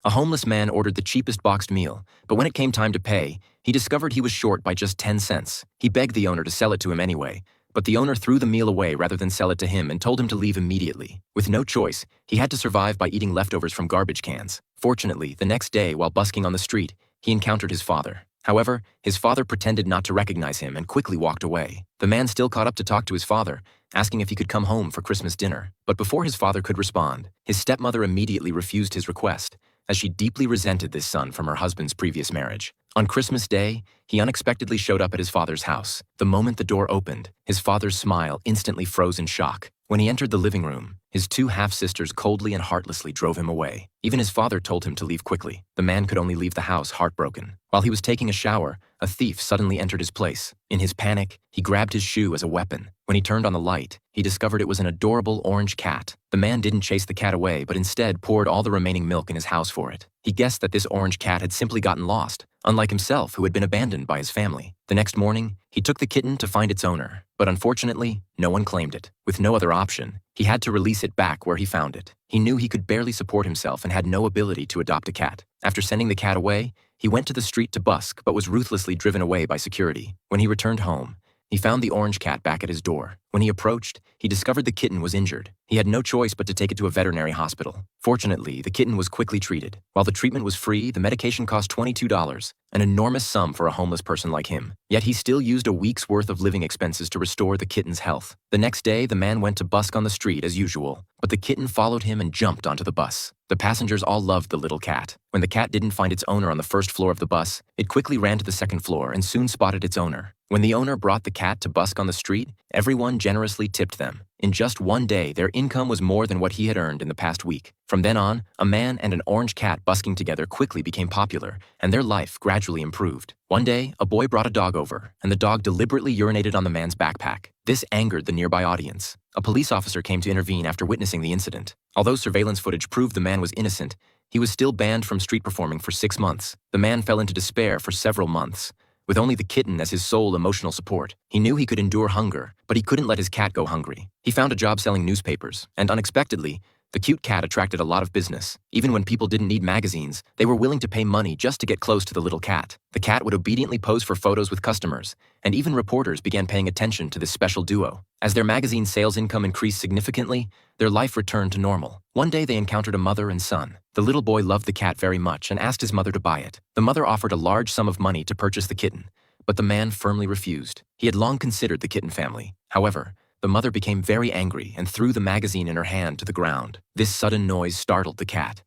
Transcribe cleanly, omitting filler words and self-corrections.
A homeless man ordered the cheapest boxed meal, but when it came time to pay, he discovered he was short by just 10 cents. He begged the owner to sell it to him anyway, but the owner threw the meal away rather than sell it to him and told him to leave immediately. With no choice, he had to survive by eating leftovers from garbage cans. Fortunately, the next day, while busking on the street, he encountered his father. However, his father pretended not to recognize him and quickly walked away. The man still caught up to talk to his father, asking if he could come home for Christmas dinner. But before his father could respond, his stepmother immediately refused his request, as she deeply resented this son from her husband's previous marriage. On Christmas Day, he unexpectedly showed up at his father's house. The moment the door opened, his father's smile instantly froze in shock. When he entered the living room, his two half-sisters coldly and heartlessly drove him away. Even his father told him to leave quickly. The man could only leave the house heartbroken. While he was taking a shower, a thief suddenly entered his place. In his panic, he grabbed his shoe as a weapon. When he turned on the light, he discovered it was an adorable orange cat. The man didn't chase the cat away, but instead poured all the remaining milk in his house for it. He guessed that this orange cat had simply gotten lost, unlike himself, who had been abandoned by his family. The next morning, he took the kitten to find its owner, but unfortunately, no one claimed it. With no other option, he had to release it back where he found it. He knew he could barely support himself and had no ability to adopt a cat. After sending the cat away, he went to the street to busk but was ruthlessly driven away by security. When he returned home, he found the orange cat back at his door. When he approached, he discovered the kitten was injured. He had no choice but to take it to a veterinary hospital. Fortunately, the kitten was quickly treated. While the treatment was free, the medication cost $22, an enormous sum for a homeless person like him. Yet he still used a week's worth of living expenses to restore the kitten's health. The next day, the man went to busk on the street as usual, but the kitten followed him and jumped onto the bus. The passengers all loved the little cat. When the cat didn't find its owner on the first floor of the bus, it quickly ran to the second floor and soon spotted its owner. When the owner brought the cat to busk on the street, everyone generously tipped them. In just one day, their income was more than what he had earned in the past week. From then on, a man and an orange cat busking together quickly became popular, and their life gradually improved. One day, a boy brought a dog over, and the dog deliberately urinated on the man's backpack. This angered the nearby audience. A police officer came to intervene after witnessing the incident. Although surveillance footage proved the man was innocent, he was still banned from street performing for 6 months. The man fell into despair for several months, with only the kitten as his sole emotional support. He knew he could endure hunger, but he couldn't let his cat go hungry. He found a job selling newspapers, and unexpectedly, the cute cat attracted a lot of business. Even when people didn't need magazines, they were willing to pay money just to get close to the little cat. The cat would obediently pose for photos with customers, and even reporters began paying attention to this special duo. As their magazine sales income increased significantly, their life returned to normal. One day they encountered a mother and son. The little boy loved the cat very much and asked his mother to buy it. The mother offered a large sum of money to purchase the kitten, but the man firmly refused. He had long considered the kitten family. However, the mother became very angry and threw the magazine in her hand to the ground. This sudden noise startled the cat.